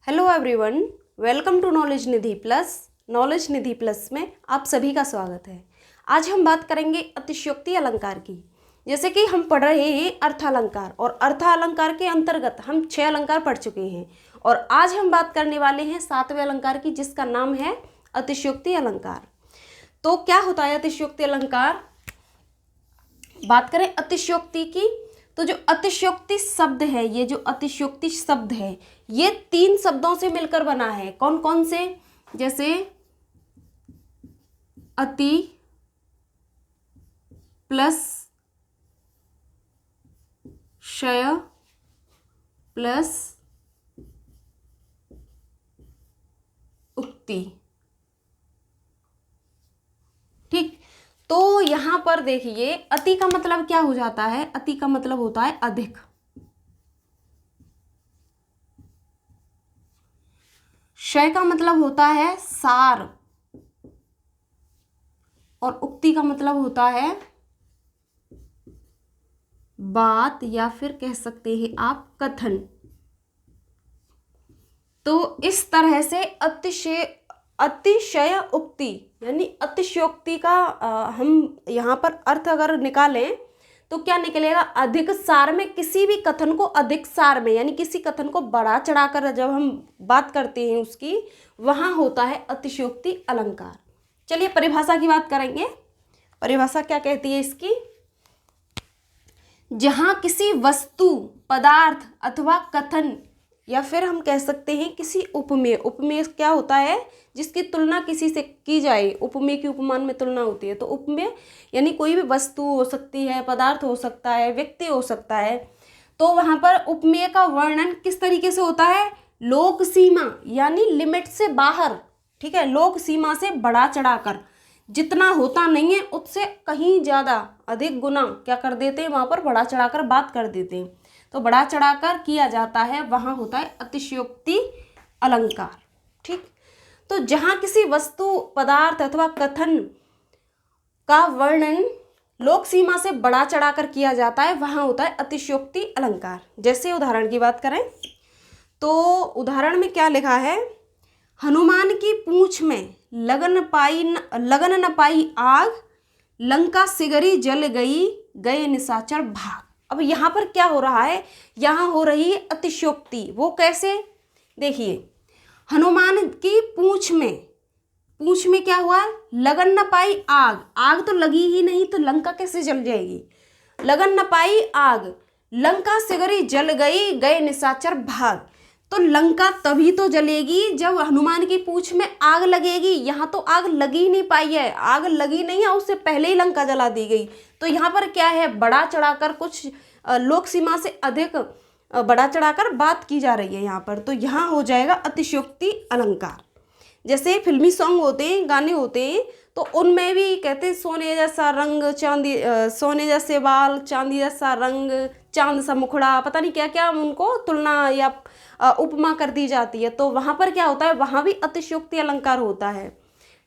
Hello everyone, welcome to knowledge Nidhi plus. Knowledge Nidhi plus में आप सभी का स्वागत है। आज हम बात करेंगे अतिशयोक्ति अलंकार की। जैसे कि हम पढ़ रहे हैं अर्थालंकार, और अर्थालंकार के अंतर्गत हम 6 अलंकार पढ़ चुके हैं, और आज हम बात करने वाले हैं 7वें अलंकार की, जिसका नाम है अतिशयोक्ति अलंकार। तो क्या होता है अतिशयोक्ति अलंकार? बात करें अतिशयोक्ति की, तो जो अतिशयोक्ति शब्द है, ये जो अतिशयोक्ति शब्द है, ये 3 शब्दों से मिलकर बना है। कौन कौन से? जैसे अति प्लस शय प्लस उक्ति। ठीक, तो यहां पर देखिए अति का मतलब क्या हो जाता है? अति का मतलब होता है अधिक। शय का मतलब होता है सार, और उक्ति का मतलब होता है बात, या फिर कह सकते हैं आप कथन। तो इस तरह से अतिशय उक्ति यानी अतिशयोक्ति का हम यहाँ पर अर्थ अगर निकालें तो क्या निकलेगा? अधिक सार में, किसी भी कथन को अधिक सार में, यानी किसी कथन को बढ़ा चढ़ाकर जब हम बात करते हैं उसकी, वहाँ होता है अतिशयोक्ति अलंकार। चलिए परिभाषा की बात करेंगे। परिभाषा क्या कहती है इसकी? जहाँ किसी वस्तु, पदार्थ अथवा कथन, या फिर हम कह सकते हैं किसी उपमेय। उपमेय क्या होता है? जिसकी तुलना किसी से की जाए। उपमेय की उपमान में तुलना होती है। तो उपमेय यानी कोई भी वस्तु हो सकती है, पदार्थ हो सकता है, व्यक्ति हो सकता है। तो वहाँ पर उपमेय का वर्णन किस तरीके से होता है? लोक सीमा यानी लिमिट से बाहर। ठीक है, लोक सीमा से बढ़ा चढ़ाकर, जितना होता नहीं है उससे कहीं ज़्यादा, अधिक गुना क्या कर देते हैं? वहाँ पर बढ़ा चढ़ाकर बात कर देते हैं। तो बढ़ा चढ़ाकर किया जाता है, वहाँ होता है अतिशयोक्ति अलंकार। ठीक, तो जहाँ किसी वस्तु, पदार्थ अथवा कथन का वर्णन लोक सीमा से बढ़ा चढ़ाकर किया जाता है, वहाँ होता है अतिशयोक्ति अलंकार। जैसे उदाहरण की बात करें तो उदाहरण में क्या लिखा है? हनुमान की पूंछ में लगन न पाई आग, लंका सिगरी जल गई, गए निशाचर भाग। अब यहाँ पर क्या हो रहा है? यहाँ हो रही है अतिशयोक्ति। वो कैसे? देखिए, हनुमान की पूंछ में क्या हुआ? लगन न पाई आग। आग तो लगी ही नहीं, तो लंका कैसे जल जाएगी? लगन न पाई आग, लंका सिगरी जल गई, गए निशाचर भाग। तो लंका तभी तो जलेगी जब हनुमान की पूंछ में आग लगेगी। यहाँ तो आग लगी नहीं पाई है, आग लगी नहीं है, उससे पहले ही लंका जला दी गई। तो यहाँ पर क्या है? बढ़ा चढ़ाकर, कुछ लोक सीमा से अधिक बढ़ा चढ़ाकर बात की जा रही है यहाँ पर। तो यहाँ हो जाएगा अतिशयोक्ति अलंकार। जैसे फिल्मी सॉन्ग होते हैं, गाने होते हैं, तो उनमें भी कहते हैं सोने जैसा रंग चांदी, सोने जैसे बाल चांदी जैसा रंग, चांद सा मुखड़ा, पता नहीं क्या क्या उनको तुलना या उपमा कर दी जाती है। तो वहाँ पर क्या होता है? वहाँ भी अतिशयोक्ति अलंकार होता है।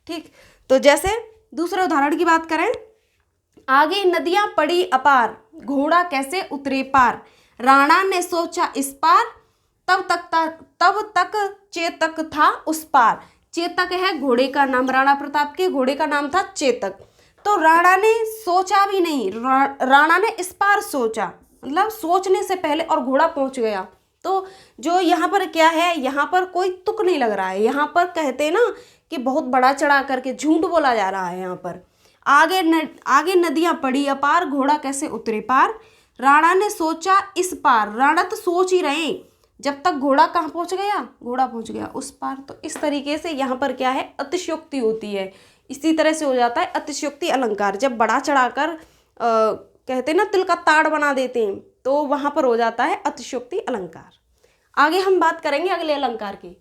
ठीक, तो जैसे दूसरे उदाहरण की बात करें, आगे नदियां पड़ी अपार, घोड़ा कैसे उतरे पार, राणा ने सोचा इस पार, तब तक चेतक था उस पार। चेतक है घोड़े का नाम, राणा प्रताप के घोड़े का नाम था चेतक। तो राणा ने सोचा भी नहीं, राणा ने इस पार सोचा, मतलब सोचने से पहले, और घोड़ा पहुंच गया। तो जो यहाँ पर क्या है? यहाँ पर कोई तुक नहीं लग रहा है। यहाँ पर कहते हैं ना कि बहुत बड़ा चढ़ा करके झूठ बोला जा रहा है। यहाँ पर आगे नदियां पड़ी अपार, घोड़ा कैसे उतरे पार, राणा ने सोचा इस पार। राणा तो सोच ही रहे, जब तक घोड़ा कहाँ पहुंच गया? घोड़ा पहुंच गया उस पार। तो इस तरीके से यहाँ पर क्या है? अतिशयोक्ति होती है। इसी तरह से हो जाता है अतिशयोक्ति अलंकार। जब बढ़ा चढ़ाकर कहते हैं ना, तिल का ताड़ बना देते हैं, तो वहाँ पर हो जाता है अतिशयोक्ति अलंकार। आगे हम बात करेंगे अगले अलंकार की।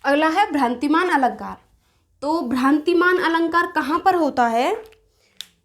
अगला है भ्रांतिमान अलंकार। तो भ्रांतिमान अलंकार कहाँ पर होता है?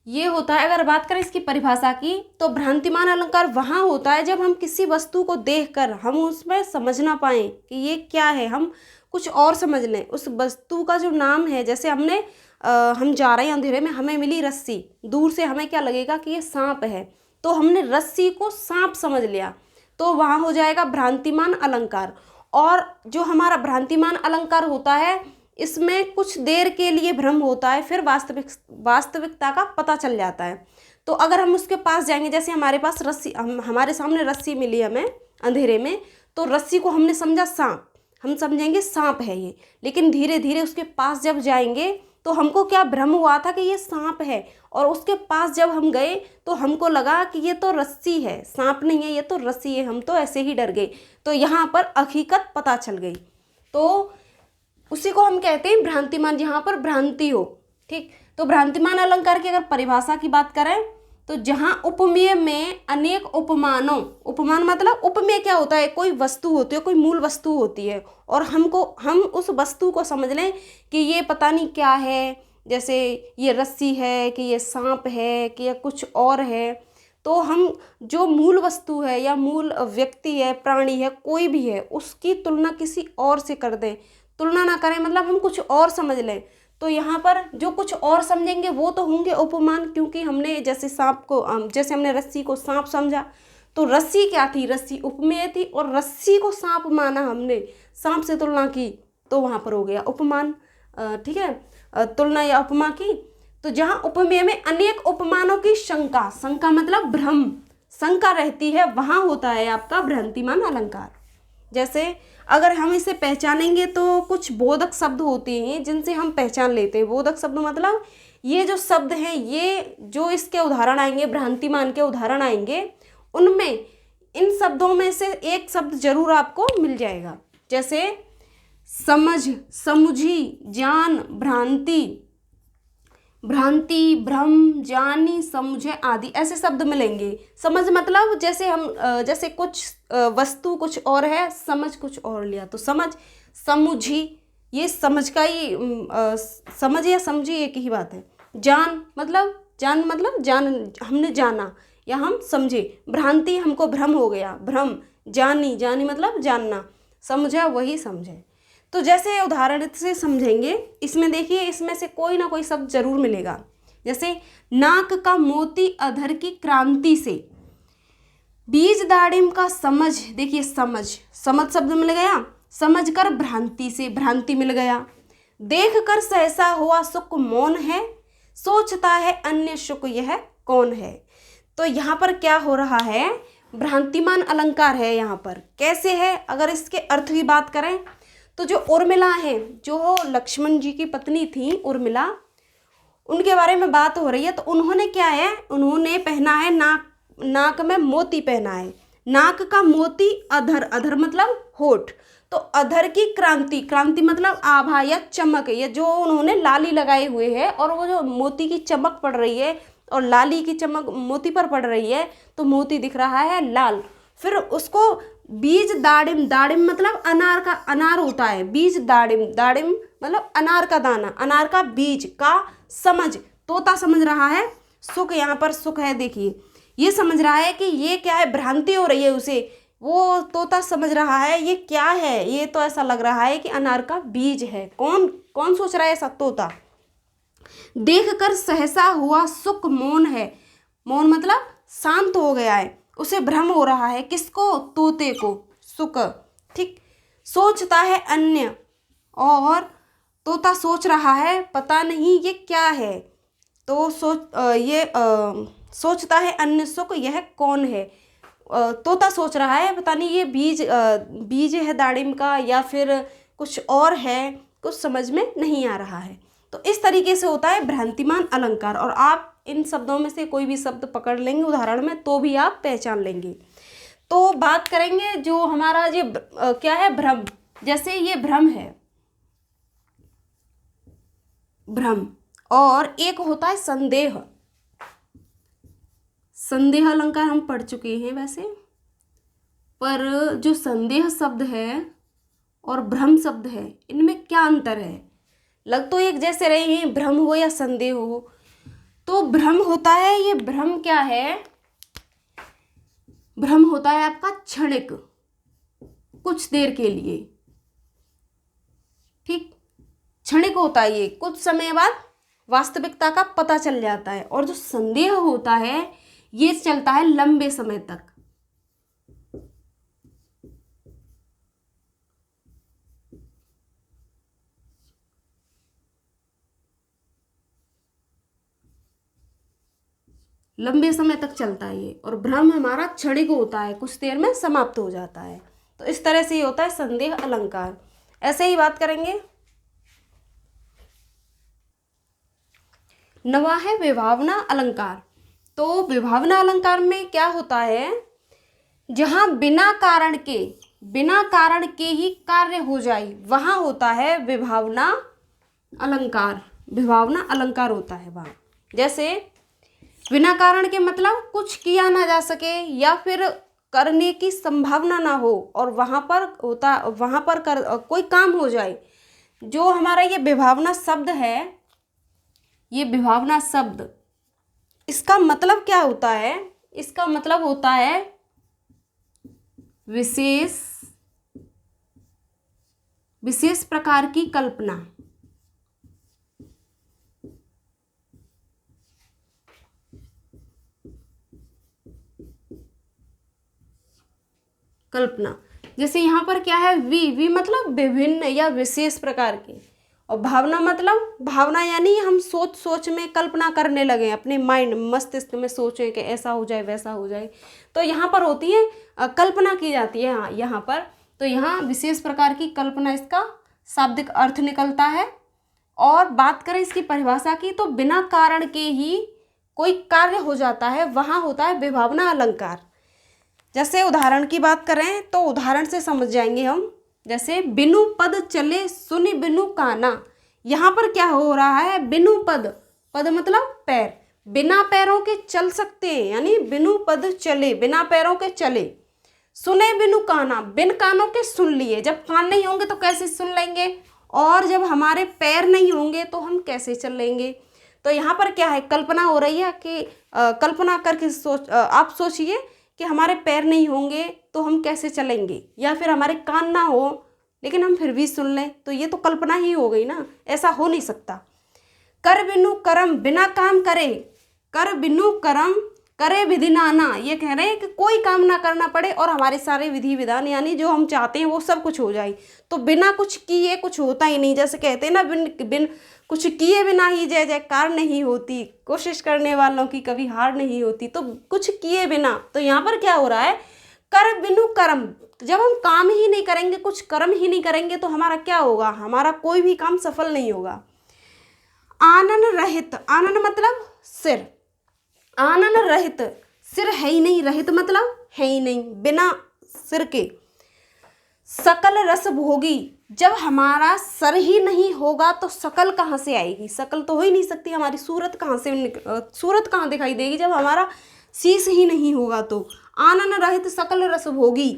ये होता है, अगर बात करें इसकी परिभाषा की, तो भ्रांतिमान अलंकार वहाँ होता है जब हम किसी वस्तु को देखकर हम उसमें समझ ना पाएं कि ये क्या है, हम कुछ और समझ लें। उस वस्तु का जो नाम है, जैसे हम जा रहे हैं अंधेरे में, हमें मिली रस्सी, दूर से हमें क्या लगेगा कि ये सांप है, तो हमने रस्सी को सांप समझ लिया, तो वहाँ हो जाएगा भ्रांतिमान अलंकार। और जो हमारा भ्रांतिमान अलंकार होता है इसमें कुछ देर के लिए भ्रम होता है, फिर वास्तविकता का पता चल जाता है। तो अगर हम उसके पास जाएंगे, जैसे हमारे पास रस्सी, हमारे सामने रस्सी मिली हमें अंधेरे में, तो रस्सी को हमने समझा सांप, हम समझेंगे सांप है ये, लेकिन धीरे धीरे उसके पास जब जाएंगे तो हमको क्या भ्रम हुआ था कि ये सांप है, और उसके पास जब हम गए तो हमको लगा कि ये तो रस्सी है, सांप नहीं है, ये तो रस्सी है, हम तो ऐसे ही डर गए। तो यहाँ पर हकीकत पता चल गई, तो उसी को हम कहते हैं भ्रांतिमान, जहाँ पर भ्रांति हो। ठीक, तो भ्रांतिमान अलंकार की अगर परिभाषा की बात करें तो जहाँ उपमेय में अनेक उपमानों, उपमान मतलब उपमेय क्या होता है, कोई वस्तु होती है, कोई मूल वस्तु होती है, और हम उस वस्तु को समझ लें कि ये पता नहीं क्या है, जैसे ये रस्सी है कि ये सांप है कि ये कुछ और है। तो हम जो मूल वस्तु है या मूल व्यक्ति है, प्राणी है, कोई भी है, उसकी तुलना किसी और से कर दें, तुलना ना करें मतलब हम कुछ और समझ लें, तो यहाँ पर जो कुछ और समझेंगे वो तो होंगे उपमान, क्योंकि हमने जैसे सांप को, जैसे हमने रस्सी को सांप समझा, तो रस्सी क्या थी, रस्सी उपमेय थी, और रस्सी को सांप माना, हमने सांप से तुलना की, तो वहाँ पर हो गया उपमान। ठीक है, तुलना या उपमा की। तो जहाँ उपमेय में अनेक उपमानों की शंका, शंका मतलब भ्रम, शंका रहती है, वहाँ होता है आपका भ्रांतिमान अलंकार। जैसे अगर हम इसे पहचानेंगे तो कुछ बोधक शब्द होते हैं जिनसे हम पहचान लेते हैं। बोधक शब्द मतलब ये जो शब्द हैं, ये जो इसके उदाहरण आएंगे, भ्रांतिमान के उदाहरण आएंगे, उनमें इन शब्दों में से एक शब्द जरूर आपको मिल जाएगा। जैसे समझ, समुझी, जान, भ्रांति, भ्रांति, भ्रम, जानी, समझे आदि ऐसे शब्द मिलेंगे। समझ मतलब जैसे हम जैसे कुछ वस्तु कुछ और है, समझ कुछ और लिया तो समझ, समुझी ये समझ का ही समझ या समझी एक ही बात है। जान मतलब जान, हमने जाना या हम समझे। भ्रांति हमको भ्रम हो गया, भ्रम। जानी मतलब जानना, समझा वही समझे। तो जैसे उदाहरण से समझेंगे, इसमें देखिए, इसमें से कोई ना कोई शब्द जरूर मिलेगा। जैसे नाक का मोती अधर की क्रांति से, बीज दाड़िम का समझ, देखिए समझ शब्द मिल गया, समझ कर भ्रांति से भ्रांति मिल गया। देख कर सहसा हुआ सुख मौन है, सोचता है अन्य सुख यह कौन है। तो यहाँ पर क्या हो रहा है, भ्रांतिमान अलंकार है। यहाँ पर कैसे है, अगर इसके अर्थ की बात करें तो जो उर्मिला है, जो लक्ष्मण जी की पत्नी थी उर्मिला, उनके बारे में बात हो रही है। तो उन्होंने क्या है, उन्होंने पहना है नाक में मोती पहना है। नाक का मोती अधर, अधर मतलब होठ, तो अधर की क्रांति मतलब आभा या चमक, ये जो उन्होंने लाली लगाए हुए है, और वो जो मोती की चमक पड़ रही है और लाली की चमक मोती पर पड़ रही है, तो मोती दिख रहा है लाल। फिर उसको बीज दाड़िम, दाड़िम मतलब अनार का, अनार होता है बीज, दाड़िम मतलब अनार का दाना, अनार का बीज का समझ, तोता समझ रहा है। सुख, यहाँ पर सुख है, देखिए ये समझ रहा है कि ये क्या है, भ्रांति हो रही है उसे, वो तोता समझ रहा है ये क्या है, ये तो ऐसा लग रहा है कि अनार का बीज है। कौन सोच रहा है ऐसा, तोता। देख कर सहसा हुआ सुख मौन है, मौन मतलब शांत हो गया है, उसे भ्रम हो रहा है, किसको, तोते को, सुख। ठीक, सोचता है अन्य, और तोता सोच रहा है पता नहीं ये क्या है, तो सोचता है अन्य सुख यह कौन है। तोता सोच रहा है पता नहीं ये बीज है दाड़िम का या फिर कुछ और है, कुछ समझ में नहीं आ रहा है। तो इस तरीके से होता है भ्रांतिमान अलंकार, और आप इन शब्दों में से कोई भी शब्द पकड़ लेंगे उदाहरण में तो भी आप पहचान लेंगे। तो बात करेंगे जो हमारा ये क्या है, भ्रम। जैसे ये भ्रम है, भ्रम, और एक होता है संदेह। संदेह अलंकार हम पढ़ चुके हैं वैसे, पर जो संदेह शब्द है और भ्रम शब्द है, इनमें क्या अंतर है। लग तो एक जैसे रहे हैं, भ्रम हो या संदेह हो। तो भ्रम होता है, ये भ्रम क्या है, भ्रम होता है आपका क्षणिक, कुछ देर के लिए। ठीक, क्षणिक होता है, ये कुछ समय बाद वास्तविकता का पता चल जाता है। और जो संदेह होता है ये चलता है लंबे समय तक। लंबे समय तक चलता है ये, और भ्रम हमारा क्षणिक होता है, कुछ देर में समाप्त हो जाता है। तो इस तरह से ये होता है संदेह अलंकार। ऐसे ही बात करेंगे। नवा है विभावना अलंकार। तो विभावना अलंकार में क्या होता है, जहाँ बिना कारण के ही कार्य हो जाए वहाँ होता है विभावना अलंकार। विभावना अलंकार होता है वहाँ। जैसे बिना कारण के मतलब कुछ किया ना जा सके या फिर करने की संभावना ना हो, और वहाँ पर कोई काम हो जाए। जो हमारा ये विभावना शब्द है, ये विभावना शब्द, इसका मतलब क्या होता है, इसका मतलब होता है विशेष प्रकार की कल्पना। जैसे यहाँ पर क्या है, वी मतलब विभिन्न या विशेष प्रकार के, और भावना मतलब भावना यानी हम सोच में कल्पना करने लगे, अपने माइंड मस्तिष्क में सोचें कि ऐसा हो जाए वैसा हो जाए। तो यहाँ पर होती है कल्पना की जाती है। हाँ, यहाँ पर तो यहाँ विशेष प्रकार की कल्पना इसका शाब्दिक अर्थ निकलता है। और बात करें इसकी परिभाषा की, तो बिना कारण के ही कोई कार्य हो जाता है, वहाँ होता है विभावना अलंकार। जैसे उदाहरण की बात करें तो उदाहरण से समझ जाएंगे हम। जैसे बिनु पद चले सुनि बिनु काना। यहाँ पर क्या हो रहा है, बिनु पद मतलब पैर, बिना पैरों के चल सकते हैं, यानी बिनु पद चले, बिना पैरों के चले। सुने बिनु काना, बिन कानों के सुन लिए। जब कान नहीं होंगे तो कैसे सुन लेंगे, और जब हमारे पैर नहीं होंगे तो हम कैसे चल लेंगे। तो यहाँ पर क्या है, कल्पना हो रही है कि कल्पना करके आप सोचिए कि हमारे पैर नहीं होंगे तो हम कैसे चलेंगे, या फिर हमारे कान ना हो लेकिन हम फिर भी सुन लें, तो ये तो कल्पना ही हो गई ना, ऐसा हो नहीं सकता। कर बिनु करम, बिना काम करे, कर बिनु करम करे विधि नाना। ये कह रहे हैं कि कोई काम ना करना पड़े और हमारे सारे विधि विधान यानी जो हम चाहते हैं वो सब कुछ हो जाए। तो बिना कुछ किए कुछ होता ही नहीं। जैसे कहते हैं ना, बिन कुछ किए बिना ही जय जयकार नहीं होती, कोशिश करने वालों की कभी हार नहीं होती। तो कुछ किए बिना, तो यहाँ पर क्या हो रहा है, कर बिनु कर्म। जब हम काम ही नहीं करेंगे, कुछ कर्म ही नहीं करेंगे, तो हमारा क्या होगा, हमारा कोई भी काम सफल नहीं होगा। आनन रहित, आनन मतलब सिर, आनन रहित, सिर है ही नहीं, रहित मतलब है ही नहीं, बिना सिर के। सकल रस भोगी, जब हमारा सर ही नहीं होगा तो सकल कहाँ से आएगी, सकल तो हो ही नहीं सकती, हमारी सूरत कहाँ दिखाई देगी जब हमारा शीश ही नहीं होगा। तो आनन रहित सकल रस भोगी,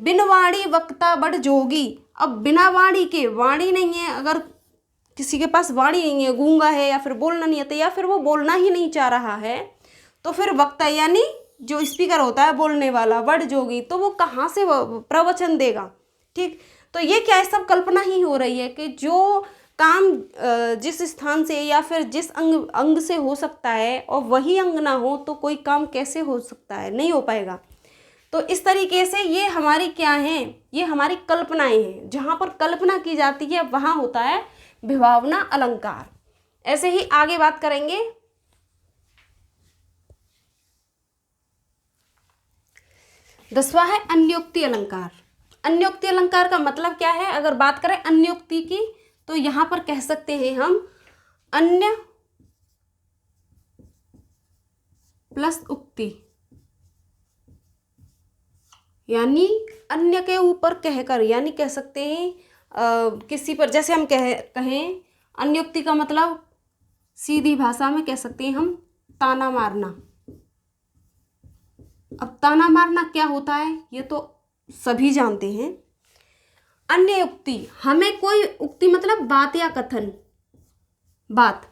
बिन वाणी वक्ता बड़ जोगी। अब बिना वाणी के, वाणी नहीं है, अगर किसी के पास वाणी नहीं है, गूंगा है या फिर बोलना नहीं आता या फिर वो बोलना ही नहीं चाह रहा है, तो फिर वक्ता यानी जो स्पीकर होता है बोलने वाला, बड़ जोगी, तो वो कहाँ से प्रवचन देगा। ठीक, तो ये क्या है, सब कल्पना ही हो रही है कि जो काम जिस स्थान से या फिर जिस अंग से हो सकता है और वही अंग ना हो तो कोई काम कैसे हो सकता है, नहीं हो पाएगा। तो इस तरीके से ये हमारी क्या है, ये हमारी कल्पनाएं हैं। जहाँ पर कल्पना की जाती है वहाँ होता है विभावना अलंकार। ऐसे ही आगे बात करेंगे। दसवां है अन्योक्ति अलंकार। अन्योक्ति अलंकार का मतलब क्या है, अगर बात करें अन्योक्ति की तो यहाँ पर कह सकते हैं हम अन्य प्लस उक्ति, यानी अन्य के ऊपर कहकर, यानी कह सकते हैं किसी पर, जैसे हम कहें अन्योक्ति का मतलब सीधी भाषा में कह सकते हैं हम ताना मारना। अब ताना मारना क्या होता है ये तो सभी जानते हैं। अन्य उक्ति, हमें कोई उक्ति मतलब बात या कथन, बात,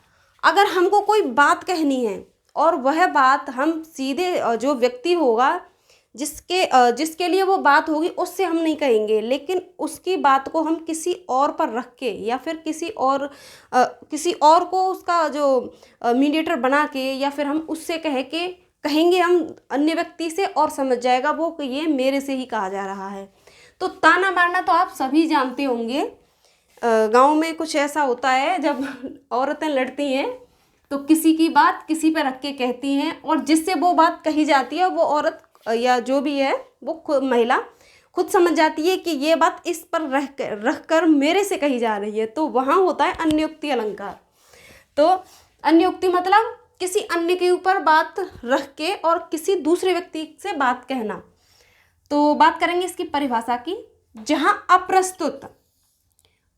अगर हमको कोई बात कहनी है और वह बात हम सीधे जो व्यक्ति होगा जिसके लिए वो बात होगी उससे हम नहीं कहेंगे, लेकिन उसकी बात को हम किसी और पर रख के या फिर किसी और को उसका जो मीडिएटर बना के या फिर हम उससे कह के कहेंगे हम अन्य व्यक्ति से और समझ जाएगा वो कि ये मेरे से ही कहा जा रहा है। तो ताना मारना तो आप सभी जानते होंगे। गांव में कुछ ऐसा होता है, जब औरतें लड़ती हैं तो किसी की बात किसी पर रख के कहती हैं, और जिससे वो बात कही जाती है वो औरत या जो भी है वो महिला खुद समझ जाती है कि ये बात इस पर रख कर मेरे से कही जा रही है। तो वहाँ होता है अन्योक्ति अलंकार। तो अन्योक्ति मतलब किसी अन्य के ऊपर बात रख के और किसी दूसरे व्यक्ति से बात कहना। तो बात करेंगे इसकी परिभाषा की। जहाँ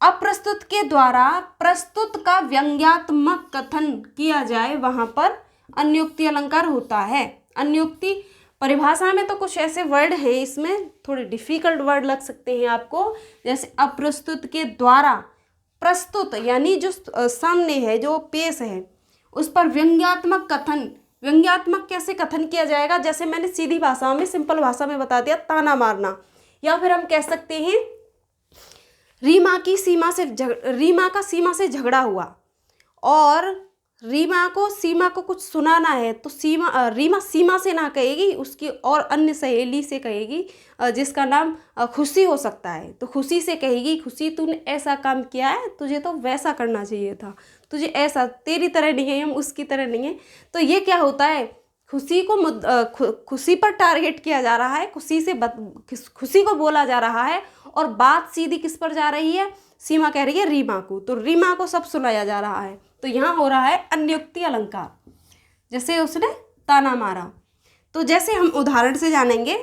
अप्रस्तुत के द्वारा प्रस्तुत का व्यंग्यात्मक कथन किया जाए वहाँ पर अन्योक्ति अलंकार होता है। अन्योक्ति परिभाषा में तो कुछ ऐसे वर्ड हैं, इसमें थोड़े डिफिकल्ट वर्ड लग सकते हैं आपको, जैसे अप्रस्तुत के द्वारा प्रस्तुत यानी जो सामने है, जो पेश है, उस पर व्यंग्यात्मक कथन। व्यंग्यात्मक कैसे कथन किया जाएगा? जैसे मैंने सीधी भाषा में, सिंपल भाषा में बता दिया, ताना मारना। या फिर हम कह सकते हैं रीमा का सीमा से झगड़ा हुआ और रीमा को कुछ सुनाना है, तो रीमा सीमा से ना कहेगी, उसकी और अन्य सहेली से कहेगी जिसका नाम खुशी हो सकता है। तो खुशी से कहेगी, खुशी तूने ऐसा काम किया है, तुझे तो वैसा करना चाहिए था, तुझे ऐसा, तेरी तरह नहीं है हम, उसकी तरह नहीं है। तो ये क्या होता है, खुशी पर टारगेट किया जा रहा है, खुशी को बोला जा रहा है, और बात सीधी किस पर जा रही है? सीमा कह रही है रीमा को, तो रीमा को सब सुनाया जा रहा है। तो यहाँ हो रहा है अन्योक्ति अलंकार, जैसे उसने ताना मारा। तो जैसे हम उदाहरण से जानेंगे,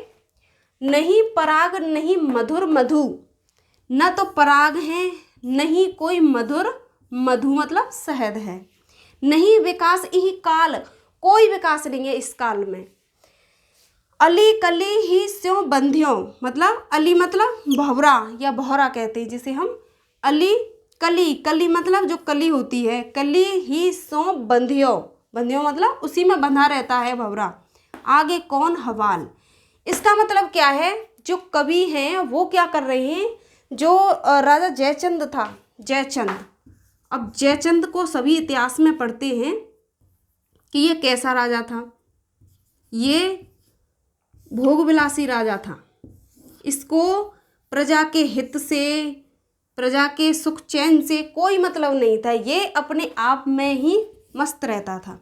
नहीं पराग नहीं मधुर मधु, न तो पराग है नहीं कोई मधुर मधु मतलब शहद है। नहीं विकास ही काल, कोई विकास नहीं है इस काल में। अली कली ही स्यों बंध्यों, मतलब अली मतलब भंवरा या भौरा कहते हैं जिसे हम। अली कली मतलब जो कली होती है, कली ही स्यों बंध्यों, बंध्यों मतलब उसी में बंधा रहता है भंवरा। आगे कौन हवाल, इसका मतलब क्या है? जो कवि हैं वो क्या कर रहे हैं, जो राजा जयचंद था, जयचंद, अब जयचंद को सभी इतिहास में पढ़ते हैं कि ये कैसा राजा था। ये भोगविलासी राजा था, इसको प्रजा के हित से, प्रजा के सुख चैन से कोई मतलब नहीं था, ये अपने आप में ही मस्त रहता था।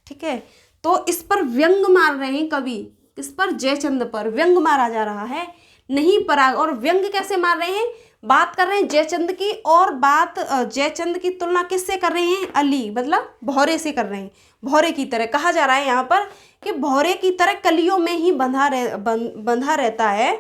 ठीक है, तो इस पर व्यंग मार रहे हैं कवि, इस पर जयचंद पर व्यंग मारा जा रहा है। नहीं पराग, और व्यंग कैसे मार रहे हैं? बात कर रहे हैं जयचंद की, और बात जयचंद की तुलना किससे कर रहे हैं? अली मतलब भौरे से कर रहे हैं। भौरे की तरह कहा जा रहा है यहाँ पर कि भौरे की तरह कलियों में ही बंधा रहता है।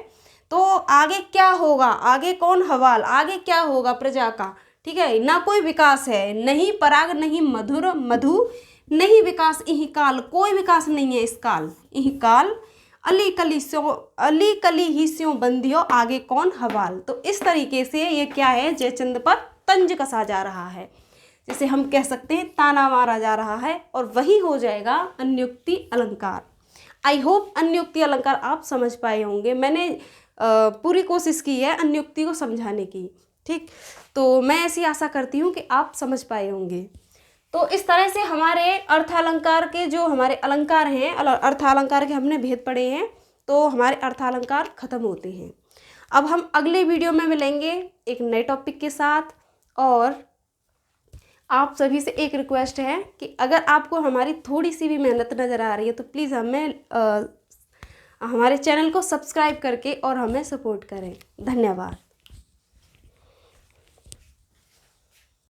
तो आगे क्या होगा, आगे कौन हवाल, आगे क्या होगा प्रजा का। ठीक है, ना कोई विकास है, नहीं पराग नहीं मधुर मधु, नहीं विकास इही काल, कोई विकास नहीं है इस काल, इही काल। अली कली ही स्यों बंधियो, आगे कौन हवाल। तो इस तरीके से ये क्या है, जयचंद पर तंज कसा जा रहा है, जैसे हम कह सकते हैं ताना मारा जा रहा है, और वही हो जाएगा अन्योक्ति अलंकार। आई होप अन्योक्ति अलंकार आप समझ पाए होंगे। मैंने पूरी कोशिश की है अन्योक्ति को समझाने की। ठीक, तो मैं ऐसी आशा करती हूँ कि आप समझ पाए होंगे। तो इस तरह से हमारे अर्थालंकार के जो हमारे अलंकार हैं, अर्थालंकार के हमने भेद पढ़े हैं, तो हमारे अर्थालंकार खत्म होते हैं। अब हम अगले वीडियो में मिलेंगे एक नए टॉपिक के साथ। और आप सभी से एक रिक्वेस्ट है कि अगर आपको हमारी थोड़ी सी भी मेहनत नज़र आ रही है तो प्लीज़ हमें हमारे चैनल को सब्सक्राइब करके और हमें सपोर्ट करें। धन्यवाद।